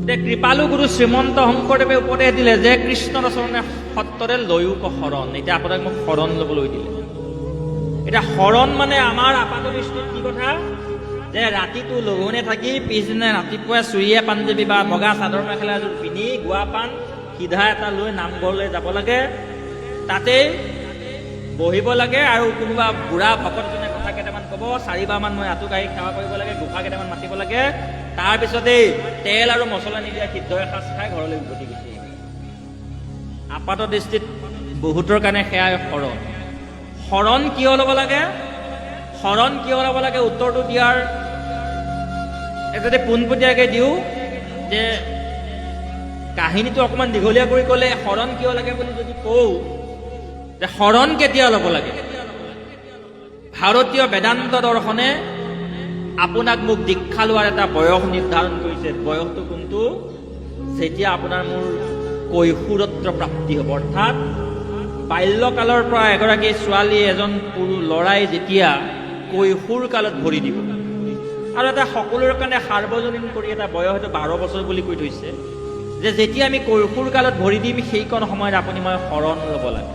কৃপালু গুৰু শ্ৰীমন্ত শংকৰদেৱে উপদেশ দিলে যে কৃষ্ণৰ চৰণে সত্তৰে লৈও শৰণ। এতিয়া আপোনাক মোক শৰণ ল'বলৈ দিলে। এতিয়া শৰণ মানে আমাৰ আপাতদৃষ্টিত কি কথা, যে ৰাতিটো লঘোণে থাকি পিছদিনা ৰাতিপুৱা চুৰিয়া পাঞ্জাবী বা বগা চাদৰ মেখেলা এযোৰ পিন্ধি গুৱা পাণ সিধা এটা লৈ নামঘৰলৈ যাব লাগে, তাতে বহিব লাগে আৰু কোনোবা বুঢ়া ভকতজনে কথা কেইটামান ক'ব, 4বাৰমান মই আঁঠু কাঢ়ি সেৱা কৰিব লাগে, গোসা কেইটামান মাতিব লাগে, তাৰপিছতেই তেল আৰু মছলা নিদিয়া সিদ্ধ এসাঁজ খাই ঘৰলৈ উভতি গুচি আহিব। আপাতদৃষ্টিত বহুতৰ কাৰণে সেয়াই শৰণ। শৰণ কিয় ল'ব লাগে? শৰণ কিয় ল'ব লাগে উত্তৰটো দিয়াৰ যদি পোনপটীয়াকৈ দিওঁ, যে কাহিনীটো অকণমান দীঘলীয়া কৰি ক'লে শৰণ কিয় লাগে বুলি যদি কওঁ, যে শৰণ কেতিয়া ল'ব লাগে? ভাৰতীয় বেদান্ত দৰ্শনে আপোনাক মোক দীক্ষা লোৱাৰ এটা বয়স নিৰ্ধাৰণ কৰিছে। বয়সটো কোনটো? যেতিয়া আপোনাৰ মোৰ কৈশোৰত্ব প্ৰাপ্তি হ'ব, অৰ্থাৎ বাল্যকালৰ পৰা এগৰাকী ছোৱালী এজন ল'ৰাই যেতিয়া কৈশোৰ কালত ভৰি দিব, আৰু এটা সকলোৰে কাৰণে সাৰ্বজনীন কৰি এটা বয়স, সেইটো 12 বছৰ বুলি কৈ থৈছে, যে যেতিয়া আমি কৈশোৰ কালত ভৰি দিম সেইকণ সময়ত আপুনি মই শৰণ ল'ব লাগে।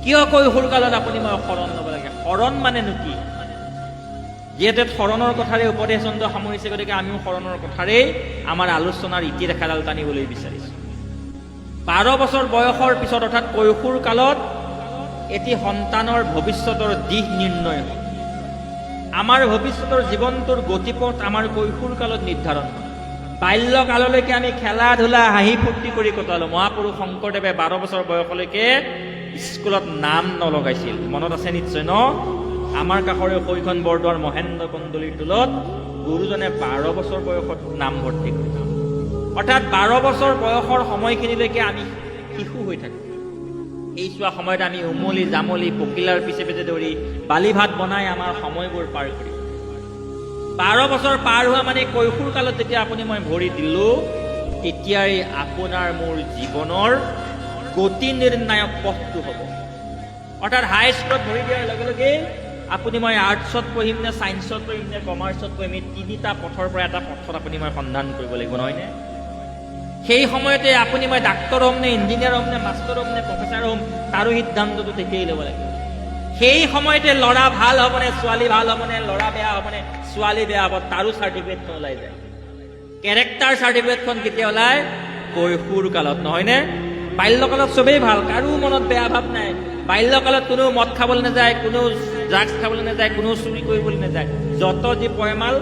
কিয় কৈশোৰ কালত আপুনি মই শৰণ ল'ব লাগে? শৰণ মানেনো কি? যিহেতু শৰণৰ কথাৰে উপদেশ চন্দ্ৰ সামৰিছে, গতিকে আমিও শৰণৰ কথাৰেই আমাৰ আলোচনাৰ ইতিৰেখাডাল টানিবলৈ বিচাৰিছোঁ। 12 বছৰ বয়সৰ পিছত, অৰ্থাৎ কৈশোৰ কালত এটি সন্তানৰ ভৱিষ্যতৰ দিশ নিৰ্ণয় হয়। আমাৰ ভৱিষ্যতৰ জীৱনটোৰ গতিপথ আমাৰ কৈশোৰ কালত নিৰ্ধাৰণ হয়। বাল্যকাললৈকে আমি খেলা ধূলা হাঁহি ফূৰ্তি কৰি কটালোঁ। মহাপুৰুষ শংকৰদেৱে 12 বছৰ বয়সলৈকে স্কুলত নাম নলগাইছিল। মনত আছে নিশ্চয় ন? আমাৰ কাষৰে সৈখন বৰদোৱাৰ মহেন্দ্ৰ কন্দলীৰ টোলত গুৰুজনে 12 বছৰ বয়সত নাম ভৰ্তি কৰিছিল। অৰ্থাৎ 12 বছৰ বয়সৰ সময়খিনিলৈকে আমি শিশু হৈ থাকোঁ। এই চোৱা সময়ত আমি উমলি জামলি পকিলাৰ পিছে পিছে দৌৰি বালি ভাত বনাই আমাৰ সময়বোৰ পাৰ কৰি 12 বছৰ পাৰ হোৱা মানে কৈশোৰ কালত যেতিয়া আপুনি মই ভৰি দিলোঁ, তেতিয়াই আপোনাৰ মোৰ জীৱনৰ গতি নিৰ্ণায়ক পথটো হ'ব। অৰ্থাৎ হাই স্কুলত ভৰি দিয়াৰ লগে লগে আপুনি মই আৰ্টছত পঢ়িম নে ছায়েন্সত পঢ়িম নে কমাৰ্চত পঢ়িম, এই 3টা পথৰ পৰা এটা পথত আপুনি মই সন্ধান কৰিব লাগিব, নহয়নে? সেই সময়তে আপুনি মই ডাক্তৰ হ'ম নে ইঞ্জিনিয়াৰ হ'ম নে মাষ্টৰ হ'ম নে প্ৰফেচাৰ হ'ম, তাৰো সিদ্ধান্তটো তেতিয়াই ল'ব লাগিব। সেই সময়তে ল'ৰা ভাল হ'বনে ছোৱালী ভাল হ'বনে, ল'ৰা বেয়া হ'বনে ছোৱালী বেয়া হ'ব, তাৰো চাৰ্টিফিকেটখন ওলাই যায়। কেৰেক্টাৰ চাৰ্টিফিকেটখন কেতিয়া ওলায়? কৈশোৰ কালত, নহয়নে? বাল্যকালত চবেই ভাল, কাৰো মনত বেয়া ভাৱ নাই। বাল্যকালত কোনো মদ খাবলৈ নাযায়, কোনো ড্ৰাগছ খাবলৈ নাযায়, কোনো চুৰি কৰিবলৈ নাযায়। যত যি পয়মাল